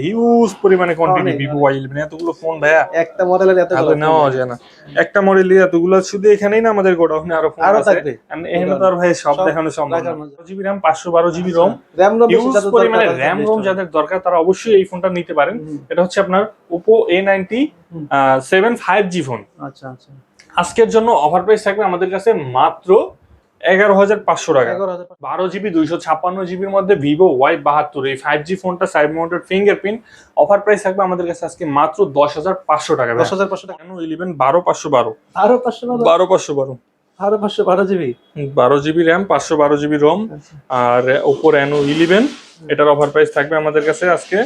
Huge পরিমাণে quantity Vivo Y11 এতগুলো phone ভাইয়া একটা মডেলের এতগুলো নেওয়া যায় না। একটা মডেলের এতগুলো শুধু এখানেই না, আমাদের গোডাউনে আরো ফোন আছে। এখানে তো আর ভাই সব দেখানো সম্ভব না। 4GB RAM 512GB ROM, huge পরিমাণে RAM ROM যাদের দরকার তারা অবশ্যই এই ফোনটা নিতে পারেন। এটা হচ্ছে আপনার Oppo A90 7 5G ফোন। আচ্ছা আচ্ছা, আজকের জন্য অফার প্রাইস থাকবে আমাদের কাছে মাত্র 11,500 টাকা। 12GB 256GB এর মধ্যে ভিভো Y72 এই 5G ফোনটা side mounted fingerprint offer price থাকবে আমাদের কাছে আজকে মাত্র 10,500 টাকা। 10,500 টাকা। কেন 11 12512 আরো 512 12512 আরো 512GB 12GB RAM 512GB ROM আর Oppo Reno 11 এটার অফার প্রাইস থাকবে আমাদের কাছে আজকে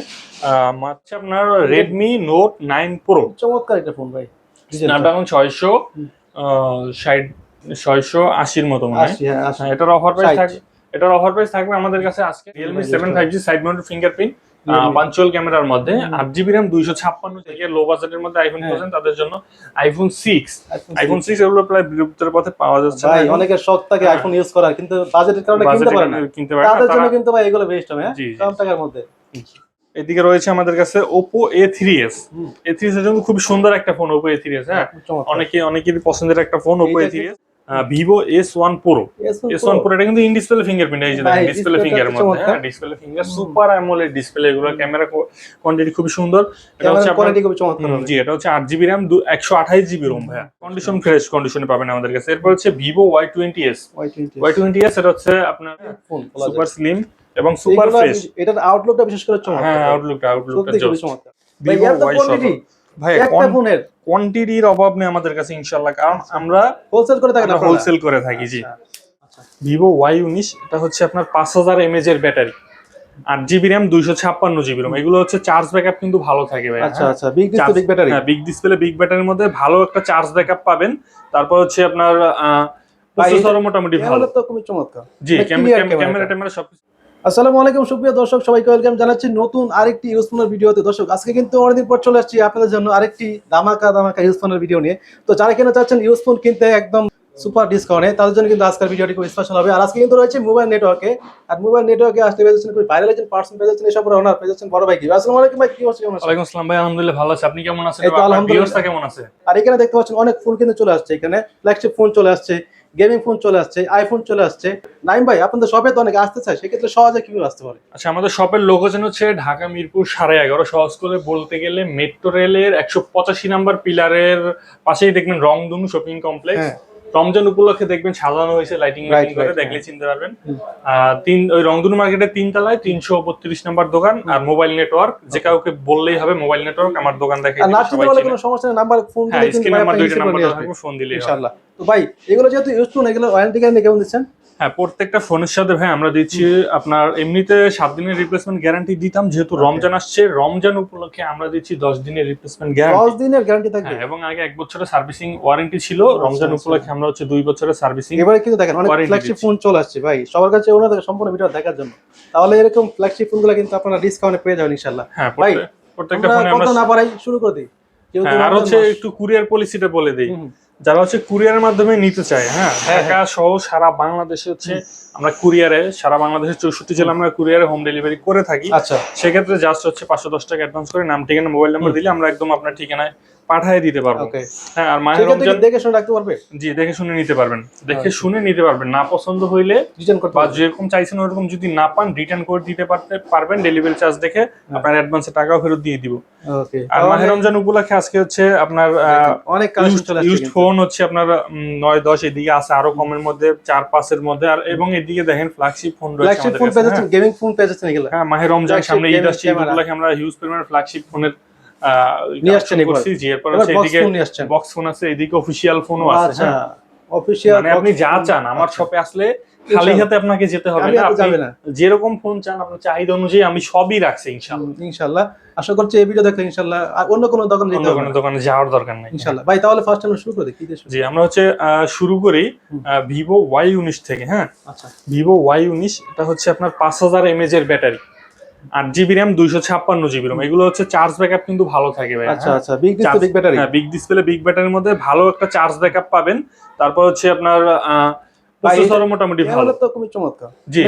মাত্র আপনার Redmi Note 9 Pro। চমৎকার একটা ফোন ভাই, Snapdragon 680 মতো মনে হয়। এটার অফার প্রাইস থাকবে আমাদের কাছে আজকে Realme 7 5G side mounted fingerprint punctual ক্যামেরার মধ্যে 8GB RAM 256 থেকে লো বাজেটের মধ্যে আইফোন খোঁজেন তাদের জন্য আইফোন 6 এগুলো প্রায় বিলুপ্তির পথে পাওয়া যাচ্ছে ভাই। অনেকের শখ থাকে আইফোন ইউজ করার, কিন্তু বাজেটের কারণে কিনতে পারে না। তাদের জন্য কিন্তু ভাই এগুলো বেস্ট হবে কম টাকার মধ্যে। এদিকে রয়েছে আমাদের কাছে Oppo A3s এর জন্য খুব সুন্দর একটা ফোন Oppo A3s। হ্যাঁ, অনেকেরই পছন্দের একটা phone Oppo A3s। Vivo S1 Pro এটা কিন্তু ইন ডিসপ্লে ফিঙ্গারপ্রিন্ট, এই যে দেখেন ডিসপ্লে ফিঙ্গারের মধ্যে, হ্যাঁ display finger super AMOLED display, এগুলো ক্যামেরা কোয়ান্টিটি খুব সুন্দর। এটা হচ্ছে কোয়ালিটি খুব চমৎকার। জি, এটা হচ্ছে 8GB RAM 128GB ROM ভাই, কন্ডিশন ফ্রেশ কন্ডিশনে পাবেন আমাদের কাছে। এরপর হচ্ছে Vivo Y20s এটা হচ্ছে আপনার সুপার স্লিম এবং সুপার ফ্রেশ। এটার আউটলুকটা বিশেষ করে চমৎকার। হ্যাঁ, আউটলুকটা খুবই চমৎকার। Vivo Y ভাই একটা ফোনের কোয়ান্টিটির অভাব নেই আমাদের কাছে ইনশাআল্লাহ, কারণ আমরা হোলসেল করে থাকি। জি, Vivo Y19 এটা হচ্ছে আপনার 5000 mAh এর battery, 8GB RAM 256GB ROM, এগুলো হচ্ছে চার্জ ব্যাকআপ কিন্তু ভালো থাকে ভাই। আচ্ছা আচ্ছা, বিগ ব্যাটারি। হ্যাঁ, বিগ ডিসপ্লে বিগ ব্যাটারির মধ্যে ভালো একটা চার্জ ব্যাকআপ পাবেন। তারপর হচ্ছে আপনার প্রসেসরও মোটামুটি ভালো। তো খুবই চমৎকার। জি, ক্যামেরা সবকিছু। আসসালামু আলাইকুম সুপ্রিয় দর্শক, সবাইকে ওয়েলকাম জানাচ্ছি নতুন আরেকটি ইউজফোনের ভিডিওতে। দর্শক, আজকে কিন্তু অনেকদিন পর চলে আসছি আপনাদের জন্য আরেকটি ধামাকা ইউজফোনের ভিডিও নিয়ে। তো যারা কিনা চাচ্ছেন ইউজফোন কিনতে একদম সুপার ডিসকাউন্টে, তাদের জন্য কিন্তু আজকের ভিডিওটি খুব স্পেশাল হবে। আর আজকে কিন্তু রয়েছে মোবাইল নেটওয়ার্কে, আর মোবাইল নেটওয়ার্কে আসতে পেরেছেন খুব ভাইরাল একজন পার্সন পেয়েছেন, এসব ওনার পেয়েছেন বড় ভাই। কি আসসালামু আলাইকুম ভাই, কি অবস্থা? ওয়ালাইকুম আসসালাম ভাই, আলহামদুলিল্লাহ ভালো আছি। আপনি কেমন আছেন? আলহামদুলিল্লাহ কেমন আছে? আর এখানে দেখতে পাচ্ছেন অনেক ফোন কিন্তু চলে আসছে, এখানে ফ্ল্যাগশিপ ফোন চলে আসছে, গেমিং ফোন চলে আসছে, আইফোন চলে আসছে। নাইম ভাই, আপনাদের শপে তো অনেক আসতে চায়, সেক্ষেত্রে সহজে কিভাবে আসতে পারে? আচ্ছা, আমাদের শপের লোকেশন হচ্ছে ঢাকা মিরপুর 11.5, সহজ করে বলতে গেলে মেট্রো রেলের 185 নাম্বার পিলারের পাশেই দেখবেন রংধনু শপিং কমপ্লেক্স। রমজান উপলক্ষে দেখবেন সাজানো হয়েছে লাইটিং করে, দেখলে চিনতে পারবেন। ওই রংধনু মার্কেটের 3 তলায় 332 নাম্বার দোকান। আর মোবাইল নেটওয়ার্ক, যে কাউকে বললেই হবে মোবাইল নেটওয়ার্ক আমার দোকান দেখে কোনো সমস্যা নেই, নাম্বার ফোন দিলে কিন্তু ফোন দিলে ইনশাআল্লাহ। তো ভাই, এগুলো যেহেতু ইউজ টু, এগুলো ওয়ারেন্টি গ্যারান্টি কেমন দিচ্ছেন? হ্যাঁ, প্রত্যেকটা ফোনের সাথে ভাই আমরা দিচ্ছি আপনার এমনিতে 7 দিনের রিপ্লেসমেন্ট গ্যারান্টি দিতাম, যেহেতু রমজান আসছে, রমজান উপলক্ষে আমরা দিচ্ছি 10 দিনের রিপ্লেসমেন্ট গ্যারান্টি। 10 দিনের গ্যারান্টি থাকবে এবং আগে 1 বছরের সার্ভিসিং ওয়ারেন্টি ছিল, রমজান উপলক্ষে আমরা হচ্ছে 2 বছরের সার্ভিসিং। এবারে কিন্তু দেখেন অনেক ফ্ল্যাগশিপ ফোন চলে আসছে ভাই, সবার কাছে ওনাদের সম্পূর্ণ ভিডিও দেখার জন্য। তাহলে এরকম ফ্ল্যাগশিপ ফোনগুলো কিন্তু আপনারা ডিসকাউন্টে পেয়ে যাবেন ইনশাআল্লাহ। হ্যাঁ ভাই, প্রত্যেকটা ফোনে আমরা না পারাই শুরু করে দিই। আর হচ্ছে একটু কুরিয়ার পলিসিটা বলে দেই, যারা হচ্ছে কুরিয়ারের মাধ্যমে নিতে চায়, হ্যাঁ ঢাকা সহ সারা বাংলাদেশে হচ্ছে আমরা কুরিয়ারে, সারা বাংলাদেশের 64 জেলা আমরা কুরিয়ারে হোম ডেলিভারি করে থাকি। আচ্ছা, সেক্ষেত্রে জাস্ট হচ্ছে 510 টাকা অ্যাডভান্স করে নাম ঠিকানা মোবাইল নাম্বার দিলে আমরা একদম আপনার ঠিকানায় পাঠিয়ে দিতে পারবো। হ্যাঁ, আর মাহের রমজান দেখে শুনে রাখতে পারবে। জি, দেখে শুনে নিতে পারবেন, না পছন্দ হইলে রিটার্ন করতে বা যেরকম চাইছেন ওরকম যদি না পান রিটার্ন করে দিতে পারবেন। ডেলিভারি চার্জ দেখে আপনার অ্যাডভান্সে টাকাও ফেরত দিয়ে দিব। আর মাহের রমজান উপলক্ষে আজকে হচ্ছে আপনার অনেক কালেকশন চলে আসছে। ইউজড ফোন হচ্ছে আপনার 9-10 এদিকে আছে, আরো কমের মধ্যে 4-5 এর মধ্যে। আর এবং এদিকে দেখেন ফ্ল্যাগশিপ ফোন রয়েছে, ফ্ল্যাগশিপ ফোন পেয়েছেন, গেমিং ফোন পেয়েছেন এগুলো। হ্যাঁ, মাহের রমজান সামনে ঈদ আসছে, ঈদ উপলক্ষে আমরা হিউজ পরিমাণে ফ্ল্যাগশিপ ফোনের নিয়ে আসছেন। এরপর হচ্ছে এদিকে বক্স ফোন আছে, এদিকে অফিশিয়াল ফোনও আছে। আচ্ছা, অফিশিয়াল মানে আপনি যা চান আমার শপে আসলে খালি হাতে আপনাকে যেতে হবে না, আপনি যেরকম ফোন চান আপনার চাহিদা অনুযায়ী আমি সবই রাখছি ইনশাআল্লাহ। আশা করছি এই ভিডিও দেখলে ইনশাআল্লাহ আর অন্য কোনো দোকানে যাওয়ার দরকার নাই ইনশাআল্লাহ। ভাই, তাহলে ফার্স্ট আমরা শুরু করি। জি, আমরা হচ্ছে শুরু করি Vivo Y19 থেকে। হ্যাঁ, আচ্ছা, Vivo Y19 এটা হচ্ছে আপনার 5000 mAh এর battery, 8GB RAM 256GB ROM, এগুলো হচ্ছে চার্জ ব্যাকআপ কিন্তু ভালো থাকে ভাই। আচ্ছা আচ্ছা, big display big display big ব্যাটারির মধ্যে ভালো একটা চার্জ ব্যাকআপ পাবেন। তারপর হচ্ছে আপনার প্রসেসর মোটামুটি ভালো। ক্যামেরা তো খুবই চমৎকার। জি,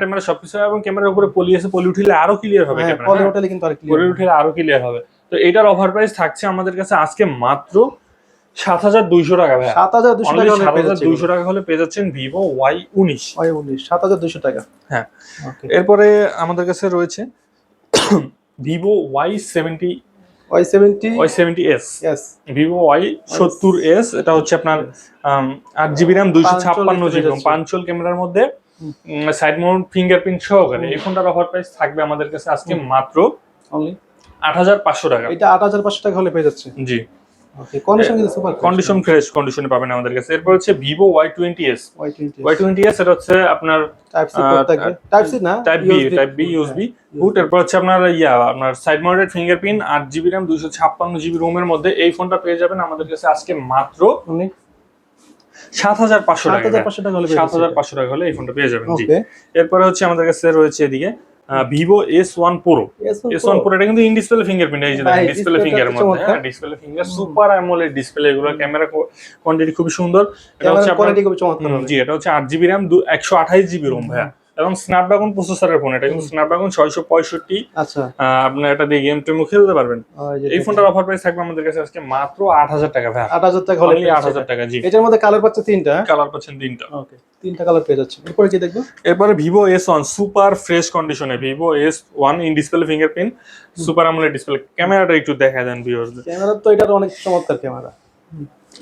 ক্যামেরা সবকিছু, এবং ক্যামেরার উপরে পলি আছে, পলি উঠিলে আরো ক্লিয়ার হবে ক্যামেরা। পলি উঠলে কিন্তু আর ক্লিয়ার, পলি উঠিলে আরো ক্লিয়ার হবে। তো এটার অফার প্রাইস থাকছে আমাদের কাছে আজকে মাত্র ৭২০০ টাকা ভাই। ৭২০০ টাকা হলে পেয়ে যাচ্ছেন। ৭২০০ টাকা হলে পেয়ে যাচ্ছেন Vivo Y19। ৭২০০ টাকা। হ্যাঁ। ওকে। এরপরে আমাদের কাছে রয়েছে Vivo Y70s, Vivo Y70s। এটা হচ্ছে আপনার 8GB RAM 256GB ROM, punctual ক্যামেরার মধ্যে সাইড মাউন্ট ফিঙ্গারপ্রিন্ট সহকারে। এই ফোনটার অফার প্রাইস থাকবে আমাদের কাছে আজকে মাত্র অনলি ৮৫০০ টাকা। এটা ৮৫০০ টাকা হলে পেয়ে যাচ্ছে। জি, ওকে। কন্ডিশন কিন্তু সুপার, কন্ডিশন ফ্রেশ কন্ডিশনে পাবেন আমাদের কাছে। এরপর হচ্ছে Vivo Y20s। এটা হচ্ছে আপনার টাইপ সি পোর্ট থাকবে, টাইপ সি না, টাইপ বি ইউএসবি পোর্ট। এরপর হচ্ছে আপনার আপনার side mounted fingerprint 8GB RAM 256GB ROM এর মধ্যে এই ফোনটা পেয়ে যাবেন আমাদের কাছে আজকে মাত্র ৭৫০০ টাকা। ৭৫০০ টাকা হলে এই ফোনটা পেয়ে যাবেন। জি। এরপরে হচ্ছে আমাদের কাছে রয়েছে এদিকে Vivo S1 Pro। S1 Pro এটা কিন্তু ইন ডিসপ্লে ফিঙ্গারপ্রিন্ট, এই যে দেখেন ডিসপ্লে ফিঙ্গারের মধ্যে, display finger super AMOLED display. এগুলো ক্যামেরা কোয়ান্টিটি খুবই সুন্দর। এটা হচ্ছে কোয়ালিটি খুব চমৎকার। জি, এটা হচ্ছে 8GB RAM 128GB ROM ভাই, এবং স্ন্যাপড্রাগন প্রসেসরের ফোন। এটা কিন্তু স্ন্যাপড্রাগন 665। আচ্ছা, আপনি এটা দিয়ে গেম টেমও খেলতে পারবেন। এই ফোনটার অফার প্রাইস থাকবে আমাদের কাছে আজকে মাত্র ৮০০০ টাকা ভাই। ৮০০০ টাকা হলে ৮০০০ টাকা। জি, এটার মধ্যে কালার পাচ্ছে 3টা। কালার পাচ্ছেন 3টা। ওকে, 3টা কালার পেয়ে যাচ্ছে। এরপরে কি দেখবো? এরপরে Vivo S1 সুপার ফ্রেশ কন্ডিশনে, Vivo S1 in display fingerprint super AMOLED display. ক্যামেরাটা একটু দেখায় দেন ভিউয়ারদের। ক্যামেরা তো এটা অনেক চমৎকার ক্যামেরা,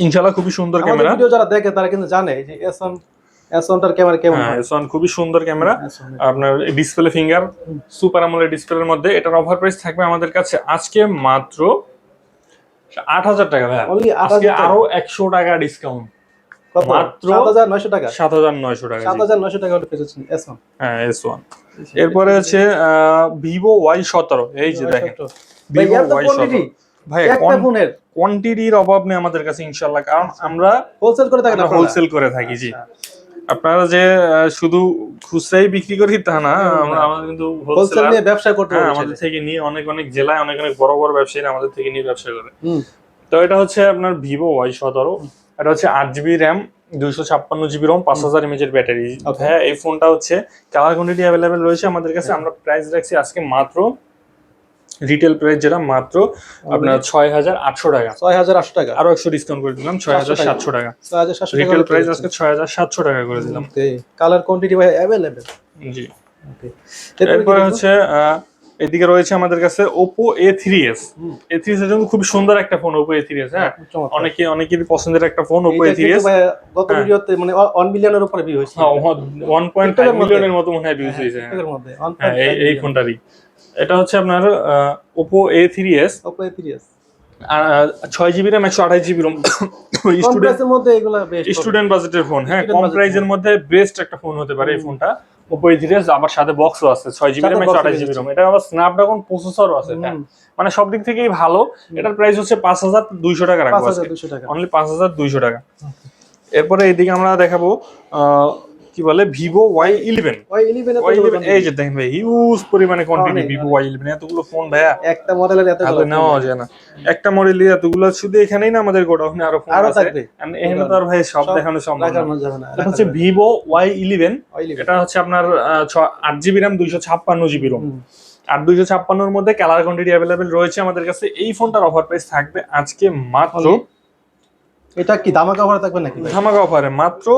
ইনশাআল্লাহ খুবই সুন্দর ক্যামেরা। আমাদের ভিডিও যারা দেখে তারা কিন্তু জানে যে S1 টার ক্যামেরা কেমন হয়। S1 খুবই সুন্দর ক্যামেরা। আপনার ডিসপ্লে ফিঙ্গার সুপার অ্যামোলেড ডিসপ্লের মধ্যে। এটার অফার প্রাইস থাকবে আমাদের কাছে আজকে মাত্র ৮০০০ টাকা ভাই। আজকে আরো ১০০ টাকা ডিসকাউন্ট, মাত্র ৭৯০০ টাকা। ৭৯০০ টাকা। ৭৯০০ টাকা হলে পেয়ে যাচ্ছেন S1। হ্যাঁ, S1। এরপরে হচ্ছে Vivo Y17। এই যে দেখেন Vivo Y17 ভাই, একটা ফোনের কোয়ান্টিটির অভাব নেই আমাদের কাছে ইনশাআল্লাহ, কারণ আমরা হোলসেল করে থাকি। জি, আপনারা যে শুধু খুচরাই বিক্রি করি তা না, আমরা আমাদের কিন্তু হোলসেল নিয়ে ব্যবসা করতে পারি। আমাদের থেকে নিয়ে অনেক জেলায় অনেক বড় বড় ব্যবসায়ীরা আমাদের থেকে নিয়ে ব্যবসা করে। তো এটা হচ্ছে আপনার Vivo Y17। এটা হচ্ছে 8GB RAM 256GB ROM 5000 mAh এর ব্যাটারি। হ্যাঁ, এই ফোনটা হচ্ছে কালার কোয়ান্টিটি अवेलेबल রয়েছে আমাদের কাছে। আমরা প্রাইস রাখছি আজকে মাত্র রিটেল প্রাইস যেটা মাত্র আপনার ৬৮০০ টাকা। ৬৮০০ টাকা, আরো ১০০ ডিসকাউন্ট করে দিলাম, ৬৭০০ টাকা। ৬৭০০ রিটেল প্রাইস আজকে ৬৭০০ টাকা করে দিলাম। কালার কোয়ান্টিটি ভাই अवेलेबल। জি। এরপরে হচ্ছে এদিকে রয়েছে আমাদের কাছে Oppo A3s। A3s এর জন্য খুব সুন্দর একটা ফোন Oppo A3s। হ্যাঁ, অনেকেরই পছন্দের একটা ফোন Oppo A3s। গত ভিডিওতে মানে 1 মিলিয়নের উপরে ভিউ হয়েছে। 1.5 মিলিয়নের মতো মনে হয় ভিউজ হয়েছে। হ্যাঁ, এই ফোনটারই। এটা হচ্ছে আপনার Oppo A3s। 6GB RAM 128GB ROM। Student বাজেটের ফোন। হ্যাঁ, কম প্রাইসের মধ্যে বেস্ট একটা ফোন হতে পারে এই ফোনটা Oppo A3s। আবার সাথে বক্সও আছে, 6GB RAM 128GB ROM। এটা আবার স্ন্যাপড্রাগন প্রসেসরও আছে। হ্যাঁ, মানে সব দিক থেকেই ভালো। এটার প্রাইস হচ্ছে ৫২০০ টাকা রাখবো আজকে, অনলি ৫২০০ টাকা। এরপরে এইদিকে আমরা দেখাবো কি বলে Vivo Y11। এই যে দেখেন ভাই, হিউজ পরিমাণে কোয়ান্টিটি Vivo Y11। এতগুলো ফোন ভাইয়া একটা মডেলের এতগুলো নেওয়া যায় না। একটা মডেলের এতগুলো শুধু এখানেই না, আমাদের গোডাউনে আরো ফোন আছে। এখানে তো আর ভাই সব দেখানো সম্ভব না। এটা হচ্ছে Vivo Y11। এটা হচ্ছে আপনার 8GB RAM 256GB ROM। আর 256 এর মধ্যে কালার কোয়ান্টিটি अवेलेबल রয়েছে আমাদের কাছে। এই ফোনটার অফার প্রাইস থাকবে আজকে মাত্র, এটা কি ধামাকা অফার থাকবে নাকি? ধামাকা অফারে মাত্র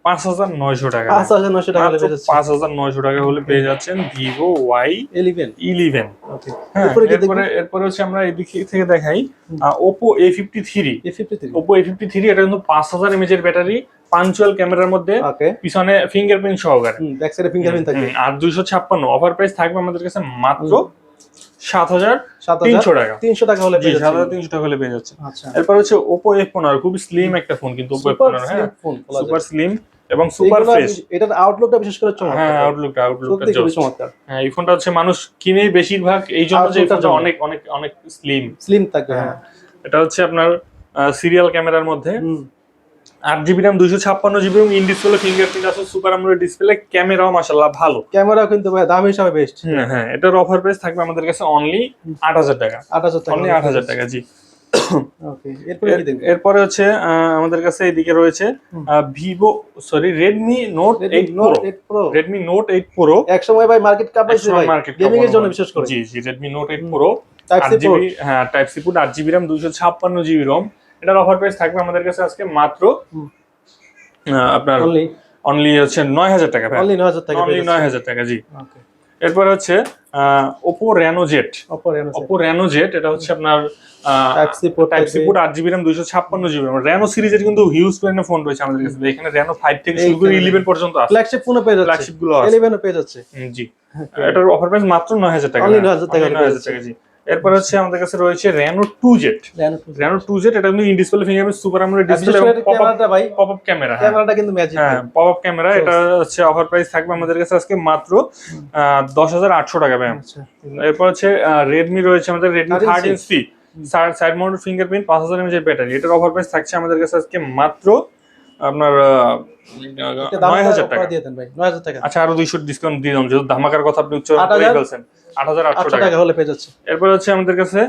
৫৯০০ টাকা। ৫৯০০ টাকা হলে পেয়ে যাচ্ছেন। ৫৯০০ টাকা হলে পেয়ে যাচ্ছেন Vivo Y11। ওকে। এরপরে হচ্ছে আমরা এই দিক থেকে দেখাই Oppo A53। Oppo A53 এটা কিন্তু 5000 mAh এর ব্যাটারি, পাঞ্চুয়াল ক্যামেরার মধ্যে, পিছনে ফিঙ্গারপ্রিন্ট সহকারে, ব্যাক সাইডে ফিঙ্গারপ্রিন্ট থাকবে। আর 256 অফার প্রাইস থাকবে আমাদের কাছে মাত্র ৭৩০০ টাকা। ৩০০ টাকা হলে পেয়ে যাচ্ছেন। ৭৩০০ টাকা হলে পেয়ে যাচ্ছে। আচ্ছা। এরপর হচ্ছে Oppo F15। খুব স্লিম একটা ফোন কিন্তু Oppo F15। হ্যাঁ, সুপার স্লিম এবং সুপার ফ্রেশ। এটার আউটলুকটা বিশেষ করে চমৎকার। হ্যাঁ, আউটলুকটা চমৎকার। হ্যাঁ, এই ফোনটা হচ্ছে মানুষ কিনেই বেশিরভাগ এই জন্য যে এই ফোনটা অনেক স্লিম থাকবে। হ্যাঁ, এটা হচ্ছে আপনার সিরিয়াল ক্যামেরার মধ্যে 8GB RAM 256GB এবং ইন ডিসপ্লে ফিঙ্গারপ্রিন্ট আছে, সুপার অ্যামোলেড ডিসপ্লে। ক্যামেরাও মাশাআল্লাহ ভালো, ক্যামেরাও কিন্তু ভাই দাম হিসাবে বেস্ট। হ্যাঁ, এটার অফার প্রাইস থাকবে আমাদের কাছে অনলি ৮০০০ টাকা। অনলি ৮০০০ টাকা। জি। ওকে, এরপরে কি দেখব? এরপরে হচ্ছে আমাদের কাছে এদিকে রয়েছে Redmi note 8 pro. Redmi note 8 pro এক সময় ভাই মার্কেট কাঁপাইছে ভাই, গেমিং এর জন্য বিশেষ করে। জি জি, Redmi note 8 pro type C 8 GB, হ্যাঁ type C port, 8 GB RAM, 256 GB ROM। এটার অফার প্রাইস থাকবে আমাদের কাছে আজকে মাত্র আপনার অনলি হচ্ছে 9000 টাকা ভাই। অনলি 9000 টাকা, অনলি 9000 টাকা জি। ওকে। এরপর হচ্ছে Oppo Reno Z। Oppo Reno Z এটা হচ্ছে আপনার type C port, 8 GB RAM, 256 GB RAM। Reno সিরিজের কিন্তু হিউজ পরিমাণে ফোন রয়েছে আমাদের কাছে। এখানে Reno 5 থেকে শুরু করে 11 পর্যন্ত আছে। ফ্ল্যাগশিপ ফোনও পেয়ে যাচ্ছে, ফ্ল্যাগশিপ গুলো আছে, 11 ও পেয়ে যাচ্ছে। জি। এটার অফার প্রাইস মাত্র 9000 টাকা। অনলি 9000 টাকা, 9000 টাকা জি। এরপর হচ্ছে আমাদের কাছে রয়েছে Reno 2Z। Reno 2Z এটা কিন্তু in display fingerprint, super AMOLED display, ক্যামেরাটা ভাই, পপআপ ক্যামেরা, ক্যামেরাটা কিন্তু ম্যাজিক। হ্যাঁ পপআপ ক্যামেরা। এটা হচ্ছে অফার প্রাইস থাকবে আমাদের কাছে আজকে মাত্র 10800 টাকা ভাই। আচ্ছা, এরপর হচ্ছে Redmi রয়েছে আমাদের Redmi 13C, side mounted fingerprint, 5000 mAh এর ব্যাটারি। এটার অফার প্রাইস থাকছে আমাদের কাছে আজকে মাত্র আপনার 9000 টাকা দিয়ে দেন ভাই, 9000 টাকা। আচ্ছা, আরো 200 ডিসকাউন্ট দিয়ে দাম, যেহেতু ধামাকার কথা আপনি উচ্চারণ করে ফেলছেন। 8800 টাকা হলে পেয়ে যাচ্ছে। এরপর হচ্ছে আমাদের কাছে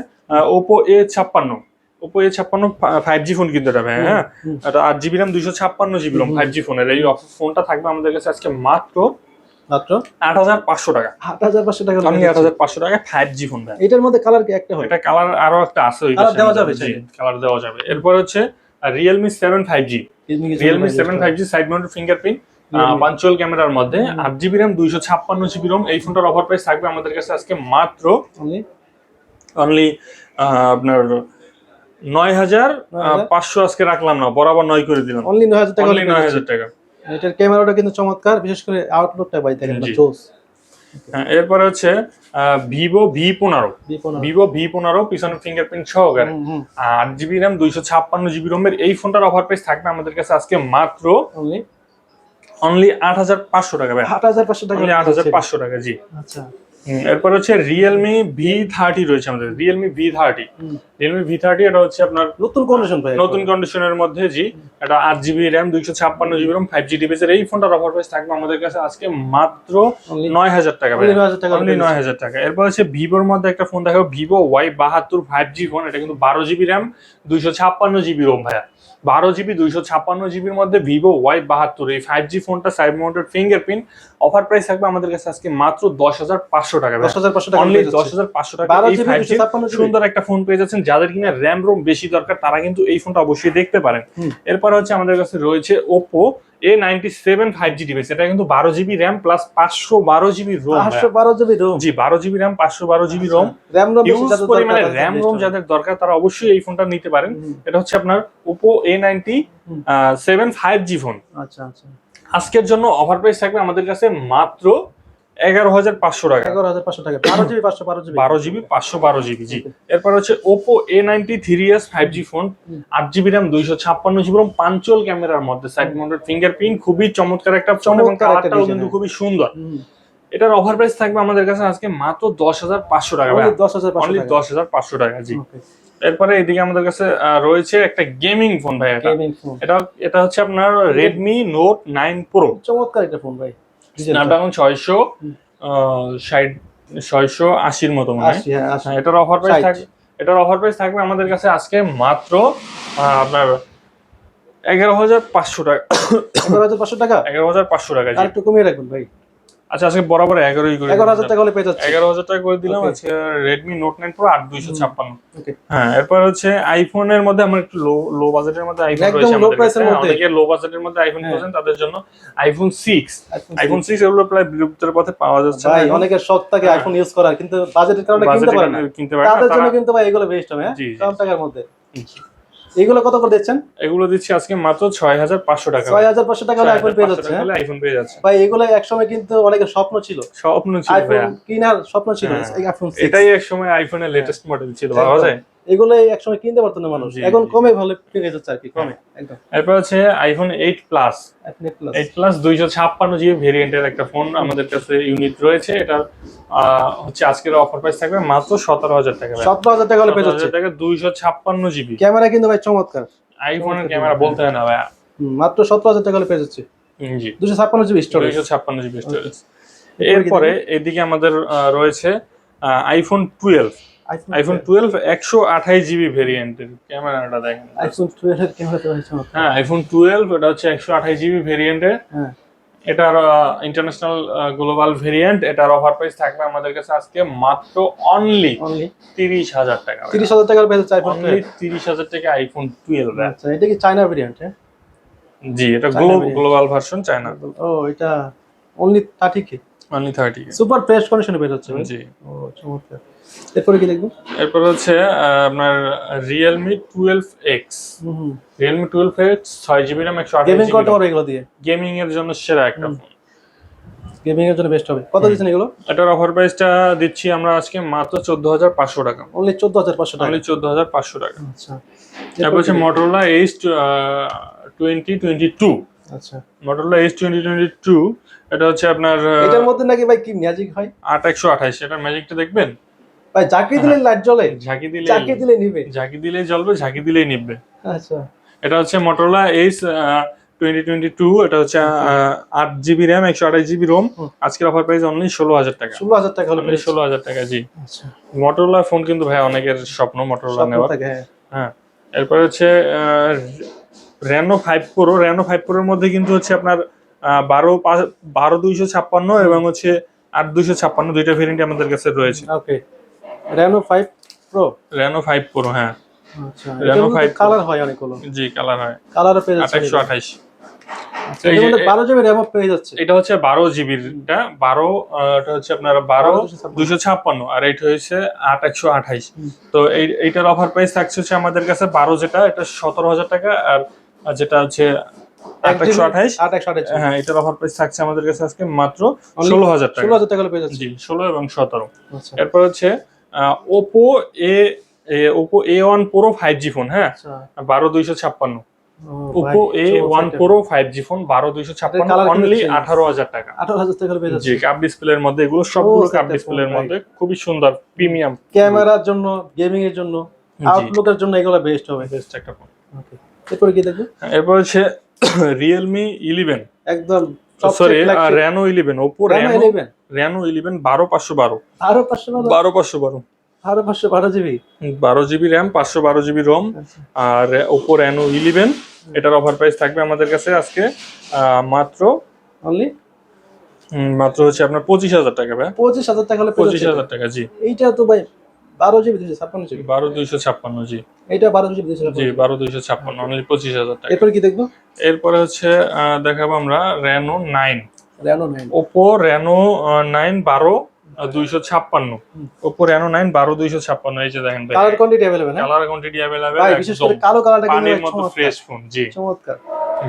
Oppo A56। Oppo A56 5G phone কিন্তু এটা ভাই, হ্যাঁ এটা 8 GB RAM, 256 GB ROM 5G ফোনের। এই ফোনটা থাকবে আমাদের কাছে আজকে মাত্র 8500 টাকা। 8500 টাকা, অনলি 8500 টাকা 5G ফোন ভাই। এটার মধ্যে কালার কি একটা হয়? এটা কালার আরো একটা আছে, ওই কালার দেওয়া যাবে, কালার দেওয়া যাবে। এরপর হচ্ছে Realme 7 5G। Realme 7 5G side mounted fingerprint, punctual ক্যামেরার মধ্যে, 8 জিবি RAM, 256 জিবি ROM। এই ফোনটার অফার প্রাইস থাকবে আমাদের কাছে আজকে মাত্র অনলি আপনার 9500 আজকে রাখলাম না, বরাবর 9 করে দিলাম। অনলি 9000 টাকা, অনলি 9000 টাকা। এটার ক্যামেরাটা কিন্তু চমৎকার, বিশেষ করে আউটলুকটা ভাই দেখেন না, জোস। হ্যাঁ, এরপর হচ্ছে Vivo V15। Vivo V15 পিছনে ফিঙ্গারপ্রিন্ট সহকারে, 8 জিবি RAM, 256 জিবি ROM এর এই ফোনটার অফার প্রাইস থাকবে আমাদের কাছে আজকে মাত্র অনলি 8500 টাকা ভাই। 8500 টাকা, অনলি 8500 টাকা জি। আচ্ছা। এরপর হচ্ছে Realme V30 রয়েছে আমাদের, Realme V30। Realme V30 এটা হচ্ছে আপনার নতুন কন্ডিশন ভাই, নতুন কন্ডিশনের মধ্যে জি। এটা 8 GB RAM, 256 GB ROM 5G ডিভাইসের। এই ফোনটার অফার প্রাইস থাকবে আমাদের কাছে আজকে মাত্র 9000 টাকা ভাই। অনলি 9000 টাকা। এরপর হচ্ছে Vivoর মধ্যে একটা ফোন দেখাবো, Vivo Y72 5G ফোন। এটা কিন্তু 12 জিবি RAM, 256 জিবি ROM ভাইয়া। 12 জিবি 256 জিবির মধ্যে Vivo Y72 এই 5G ফোনটা side mounted fingerprint. Offer price থাকবে আমাদের কাছে আজকে মাত্র 10500 টাকা। 10500 টাকা, অনলি 10500 টাকা। এই 5G সুন্দর একটা ফোন পেয়ে যাচ্ছেন। যাদের কিনা RAM ROM বেশি দরকার তারা কিন্তু এই ফোনটা অবশ্যই দেখতে পারেন। এরপর হচ্ছে আমাদের কাছে রয়েছে Oppo A97 5G ডিভাইস। এটা কিন্তু 12 GB RAM plus 512 GB ROM। 512 GB ROM, জি 12 GB RAM, 512 GB ROM। RAM ROM যাদের দরকার তারা অবশ্যই এই ফোনটা নিতে পারেন। এটা হচ্ছে আপনার Oppo A97 5G ফোন। আচ্ছা আচ্ছা। আজকের জন্য অফার প্রাইস থাকবে আমাদের কাছে মাত্র 11500 টাকা। 11500 টাকা, 12 জিবি 512 জিবি, 12 জিবি 512 জিবি জি। এরপর হচ্ছে Oppo A90 5G phone, 8 GB RAM, 256 GB ROM, punctual ক্যামেরার মধ্যে, সাইড মাউন্টেড ফিঙ্গারপ্রিন্ট, খুবই চমৎকার একটা ফোন এবং কালারটাও কিন্তু খুবই সুন্দর। এটার অফার প্রাইস থাকবে আমাদের কাছে আজকে মাত্র 10500 টাকা ভাই। অনলি 10500 টাকা জি। এরপরে এদিকে আমাদের কাছে রয়েছে একটা গেমিং ফোন ভাই। এটা হচ্ছে আপনার Redmi Note 9 Pro। চমৎকার একটা ফোন ভাই, স্ন্যাপড্রাগন 680 এর মতো মনে হয়। হ্যাঁ, এটার অফার প্রাইস থাকবে আমাদের কাছে আজকে মাত্র আপনার 11500 টাকা। 11500 টাকা, 11500 টাকা জি। আর একটু কমিয়ে রাখুন ভাই। আচ্ছা, আজকে বরাবর 11ই করে 11000 টাকা হলে পেয়ে যাচ্ছে। 11000 টাকা করে দিলাম আজকে Redmi Note 9 Pro 8256। হ্যাঁ, এরপর হচ্ছে আইফোনের মধ্যে আমরা একটু লো বাজেটের মধ্যে আইফোন রয়েছে আমাদের কাছে। অনেকে লো বাজেটের মধ্যে আইফোন খোঁজেন, তাদের জন্য আইফোন 6 এগুলো প্রায় বিলুপ্তির পথে পাওয়া যাচ্ছে ভাই। অনেকের শখ থাকে আইফোন ইউজ করার, কিন্তু বাজেটের কারণে কিনতে পারে না। তাদের জন্য কিন্তু ভাই এগুলো বেস্ট হবে, কম টাকার মধ্যে। এগুলো কত করে দিচ্ছেন? এগুলো দিচ্ছি আজকে মাত্র 6500 টাকা। 6500 টাকা হলে আইফোন পেয়ে যাচ্ছে। আইফোন পেয়ে যাচ্ছে ভাই। এগুলো একসময় কিন্তু অনেকের স্বপ্ন ছিল আইফোন কেনার স্বপ্ন ছিল, আইফোন 6 এটাই একসময় আইফোনের লেটেস্ট মডেল ছিল, ভাবা যায়। এগুলো একসময় কিনতে পারতো না মানুষ, এখন কমে ভালো পেয়ে যাচ্ছে আর কি, কমে একদম। এরপর হচ্ছে আইফোন 8 প্লাস 256 জিবি ভেরিয়েন্টের একটা ফোন আমাদের কাছে ইউনিট রয়েছে। এটা হচ্ছে আজকের অফার প্রাইস থাকবে মাত্র 17000 টাকা। 17000 টাকা হলে পেয়ে যাচ্ছে। 256 জিবি ক্যামেরা কিন্তু ভাই চমৎকার, আইফোনের ক্যামেরা বলতে হয় না ভাই। মাত্র 17000 টাকা হলে পেয়ে যাচ্ছে জি। 256 জিবি স্টোরেজ, 256 জিবি স্টোরেজ। এরপরে এদিকে আমাদের রয়েছে আইফোন আইফোন 12 128 জিবি ভেরিয়েন্টের ক্যামেরাটা দেখেন। আইফোন 12 এর ক্যামেরা তো ভাই চমৎকার। হ্যাঁ আইফোন 12 এটা হচ্ছে 128 জিবি ভেরিয়েন্টের। হ্যাঁ এটার ইন্টারন্যাশনাল গ্লোবাল ভেরিয়েন্ট। এটার অফার প্রাইস থাকবে আমাদের কাছে আজকে মাত্র অনলি 30,000 টাকা। 30,000 টাকার পেয়ে যাচ্ছে আইফোন অনলি 30,000 টাকা আইফোন 12। আচ্ছা এটা কি চায়না ভেরিয়েন্ট? হ্যাঁ জি এটা গ্লোবাল ভার্সন চায়না। ও এটা only 30k, only 30 super fresh কন্ডিশনে বের হচ্ছে ভাই। জি ও চমৎকার। এরপরে কি দেখবো? এরপর হচ্ছে আপনার Realme 12X। হুম Realme 12X 6GB RAM 128GB। Gaming করতে পারো এগুলো দিয়ে? গেমিং এর জন্য সেরা একটা ফোন। গেমিং এর জন্য বেস্ট হবে। কত দিচ্ছেন এগুলো? এটার অফার প্রাইসটা দিচ্ছি আমরা আজকে মাত্র 14,500 টাকা। অনলি 14,500 টাকা। অনলি 14,500 টাকা। আচ্ছা তারপর হচ্ছে Motorola Edge 2022। আচ্ছা Motorola Edge 2022 এটা হচ্ছে আপনার এটার মধ্যে নাকি ভাই কি ম্যাজিক হয়? 8128। এটার ম্যাজিকটা দেখবেন ভাই ঝাঁকি দিলে লাইট জ্বলে, ঝাঁকি দিলে নিবে, ঝাঁকি দিলেই জ্বলবে, ঝাঁকি দিলেই নিববে। আচ্ছা এটা হচ্ছে Motorola Edge 2022। এটা হচ্ছে 8GB RAM 128GB ROM। আজকের অফার প্রাইস অনলি 16,000 টাকা। 16,000 টাকা হলো। 16,000 টাকা জি। আচ্ছা Motorola ফোন কিন্তু ভাই অনেকের স্বপ্ন Motorola নেওয়ার। হ্যাঁ এরপর হচ্ছে Reno 5 Pro। Reno 5 Pro এর মধ্যে কিন্তু হচ্ছে আপনার 12,256 এবং হচ্ছে 8,256 দুইটা ভেরিয়েন্ট আমাদের কাছে রয়েছে। ওকে Reno 5 Pro। Reno 5 Pro হ্যাঁ। আচ্ছা Reno 5 কালার হয় অনেকগুলো। জি কালার হয়। কালার পেয়ে যাচ্ছে 2828। আচ্ছা এর মধ্যে 12GB RAM পেয়ে যাচ্ছে। এটা হচ্ছে 12GB টা 12 এটা হচ্ছে আপনার 12,256 আর এটা হচ্ছে 8,128। তো এইটার অফার প্রাইস থাকছে হচ্ছে আমাদের কাছে 12 যেটা এটা 17,000 টাকা আর যেটা হচ্ছে 8,128 হ্যাঁ এটার অফার প্রাইস থাকছে আমাদের কাছে আজকে মাত্র 16,000 টাকা। 16,000 টাকা পেয়ে যাচ্ছে। জি 16 এবং 17। আচ্ছা এরপর হচ্ছে Oppo A1 Pro 5G phone হ্যাঁ 12,256। Oppo A1 Pro 5G phone 12,256 only 18,000 টাকা। 18,000 টাকা পেয়ে যাচ্ছে। জি কাপ ডিসপ্লের মধ্যে এগুলো সবগুলো কাপ ডিসপ্লের মধ্যে খুবই সুন্দর প্রিমিয়াম। ক্যামেরার জন্য, গেমিং এর জন্য, আউটলুকের জন্য এগুলো বেস্ট হবে। বেস্ট একটা ফোন। ওকে এরপর কি দেখবো? এরপর হচ্ছে Realme 11 একদম sorry Reno 11 Oppo Reno 11 12,512 12,512 GB 12GB RAM 512GB ROM আর Oppo Reno 11 এটার অফার প্রাইস থাকবে আমাদের কাছে আজকে মাত্র অনলি হচ্ছে আপনার 25,000 টাকা ভাই। 25,000 টাকা হলে 25,000 টাকা জি। এইটা তো ভাই 12GB 256 12,256 জি। এটা 12GB 256 জি 12,256 অনলি 25,000 টাকা। এরপর কি দেখবো? এরপরে হচ্ছে দেখাবো আমরা Reno 9 Oppo Reno 9 12,256 Oppo Reno 9 12,256 এই যে দেখেন ভাই কালার কোয়ান্টিটি अवेलेबल হ্যাঁ কালার কোয়ান্টিটি अवेलेबल ভাই বিশেষ করে কালো কালারটা কিন্তু পানির মতো ফ্রেশ ফোন জি চমৎকার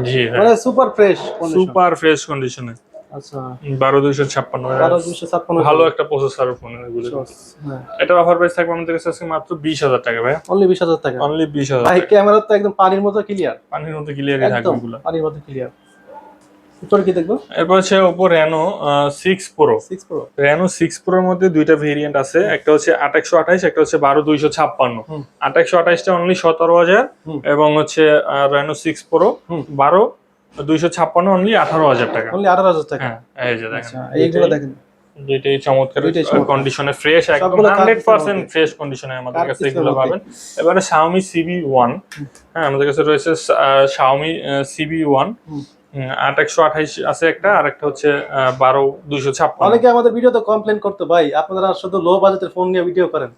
জি মানে সুপার ফ্রেশ সুপার ফ্রেশ কন্ডিশনে। আচ্ছা 12,256 ভালো একটা প্রসেসর ফোন এগুলো। হ্যাঁ এটার অফার প্রাইস থাকবে আমাদের কাছে আজকে মাত্র 20,000 টাকা ভাই। অনলি 20,000 টাকা। অনলি 20,000 ভাই ক্যামেরা তো একদম পানির মতো ক্লিয়ার। পানির মতো ক্লিয়ারই থাকবে এগুলো। পানির মতো ক্লিয়ার। এরপর কি দেখবো? এরপর হচ্ছে Oppo Reno 6 Pro। Reno 6 Pro এর মধ্যে দুইটা ভেরিয়েন্ট আছে একটা হচ্ছে 8,128 একটা হচ্ছে 12,256 8,128 টা অনলি 17,000 এবং হচ্ছে Reno 6 Pro 12,256 অনলি 18,000 টাকা। অনলি 18,000 টাকা হ্যাঁ এই যে দেখেন এইগুলো দেখেন দুইটাই চমৎকার কন্ডিশনে ফ্রেশ একদম 100% ফ্রেশ কন্ডিশনে আমাদের কাছে এগুলো পাবেন। এবারে Xiaomi CB1 হ্যাঁ আমাদের কাছে রয়েছে Xiaomi CB1 8,128 আছে একটা আর একটা হচ্ছে 12,256। অনেকে আমাদের ভিডিওতে কমপ্লেইন করতে ভাই আপনারা শুধু লো বাজেটের ফোন নিয়ে ভিডিও করেন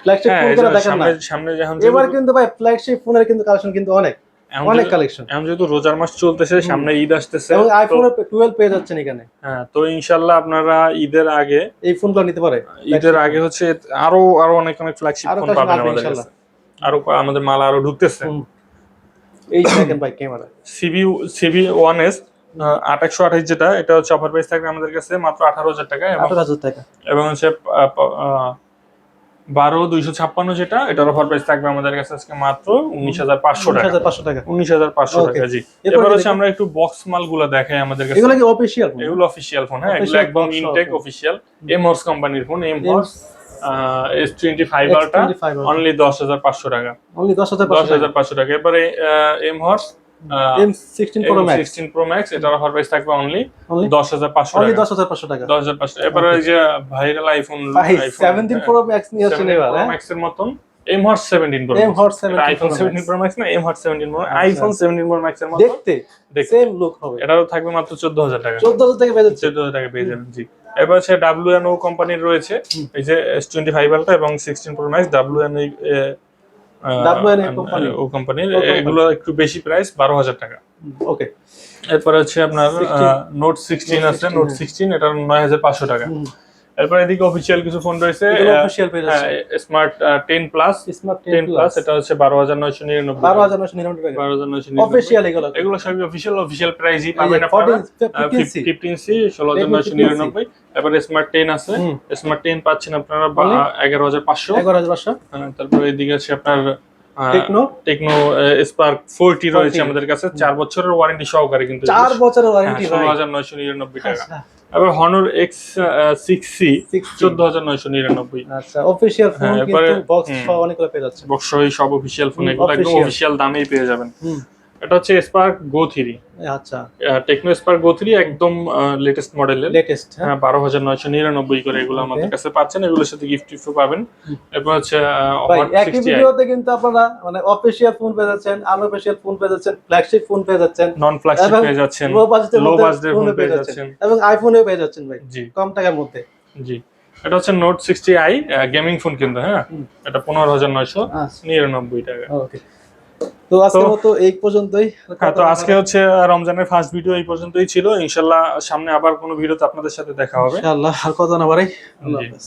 ফ্ল্যাগশিপ ফোন করে দেখেন না সামনে যখন এবার কিন্তু ভাই ফ্ল্যাগশিপ ফোনের কিন্তু কালেকশন কিন্তু অনেক কালেকশন এখন যেহেতু রোজার মাস চলতেছে সামনে ঈদ আসতেছে এবং আইফোন 12 পেয়ে যাচ্ছেন এখানে হ্যাঁ তো ইনশাআল্লাহ আপনারা ঈদের আগে এই ফোনগুলো নিতে পারে। ঈদের আগে হচ্ছে আরো অনেক ফ্ল্যাগশিপ ফোন পাবেন আমাদের কাছে আরো আমাদের মাল আরো ঢুকতেছে। এই দেখেন ভাই ক্যামেরা CB1S 8,128 যেটা এটা হচ্ছে অফার প্রাইস থাকবে আমাদের কাছে মাত্র 18,000 টাকা 18,000 টাকা এবং হচ্ছে 12,256 যেটা এটার অফার প্রাইস থাকবে আমাদের কাছে আজকে মাত্র 19,500 টাকা 19,500 টাকা জি। এবার হচ্ছে আমরা একটু বক্স মালগুলো দেখাই আমাদের কাছে এগুলো কি অফিশিয়াল ফোন? এগুলো অফিশিয়াল ফোন হ্যাঁ এগুলো একদম ইনটেক অফিশিয়াল এমহর্স কোম্পানির ফোন এমহর্স S25 আলট্রা অনলি 10,500 টাকা। অনলি 10,500 টাকা। এবারে এমহর্স M16 Pro Max M16 Pro Max এটার অফার প্রাইস থাকবে অনলি Only 10,500 only টাকা 10,500 টাকা 10,500 এবারে এই যে ভাইরাল আইফোন ভাই 17 Pro Max নিয়ে আসছেন এবার Pro Max এর মতন M-Hot 17 Pro Max M-Hot 17 iPhone Pro Max 17 Pro Max না M-Hot 17 Pro আচ্ছা। আইফোন 17 Pro Max এর মতো দেখতে সেম লুক হবে এটাও থাকবে মাত্র 14,000 টাকা 14,000 টাকা পেয়ে যাচ্ছে 14,000 টাকা পেয়ে যাবেন জি এবার হচ্ছে WNO কোম্পানির রয়েছে এই যে S25 Ultra এবং 16 Pro Max WNO কোম্পানি ও কোম্পানির এগুলো একটু বেশি প্রাইস 12,000 টাকা ওকে এরপর হচ্ছে আপনার নোট 16 আছে নোট 16 এটা 9,500 টাকা এরপর এদিকে অফিশিয়াল কিছু ফোন রয়েছে অফিশিয়াল পেজ আছে স্মার্ট 10 প্লাস স্মার্ট 10 প্লাস এটা হচ্ছে 12,999 12,999 টাকা 12,999 অফিশিয়াল এগুলো সবই অফিশিয়াল প্রাইসই পাবেন আপনারা 15C 16,999 এরপর স্মার্ট 10 আছে স্মার্ট 10 পাচ্ছেন আপনারা 11,500 11,500 তারপর এদিকে আছে আপনার টেকনো স্পার্ক 4T রয়েছে আমাদের কাছে 4 বছরের ওয়ারেন্টি সহকারে কিন্তু 4 বছরের ওয়ারেন্টি ভাই 16,999 টাকা এবার Honor X6C 14,999 আচ্ছা অফিশিয়াল ফোন কিন্তু বক্স সহ অনেকগুলো পেয়ে যাচ্ছে বক্স সহ সব অফিশিয়াল ফোন এগুলো একদম অফিশিয়াল দামেই পেয়ে যাবেন এটা হচ্ছে স্পার্ক গো 3 আচ্ছা টেকনো স্পার্ক গো 3 একদম লেটেস্ট মডেলের হ্যাঁ 12,999 করে এগুলো আমাদের কাছে পাচ্ছেন এগুলোর সাথে গিফট পাবেন এরপর হচ্ছে ভাই একই ভিডিওতে কিন্তু আপনারা মানে অফিশিয়াল ফোন পেয়ে যাচ্ছেন আনঅফিশিয়াল ফোন পেয়ে যাচ্ছেন ফ্ল্যাগশিপ ফোন পেয়ে যাচ্ছেন নন ফ্ল্যাগশিপ পেয়ে যাচ্ছেন লো বাজেটের লো মধ্যে বাজেটের ফোন পেয়ে যাচ্ছেন এবং আইফোনেও পেয়ে যাচ্ছেন ভাই জি কম টাকার মধ্যে জি এটা হচ্ছে নোট 60i গেমিং ফোন কিন্তু হ্যাঁ এটা 15,999 টাকা ওকে তো আজকের মতো এই পর্যন্তই তো আজকে হচ্ছে রমজানের ফার্স্ট ভিডিও এই পর্যন্তই ছিল ইনশাআল্লাহ সামনে আবার কোনো ভিডিওতে আপনাদের সাথে দেখা হবে ইনশাআল্লাহ আর কথা না বাড়াই আল্লাহ হাফেজ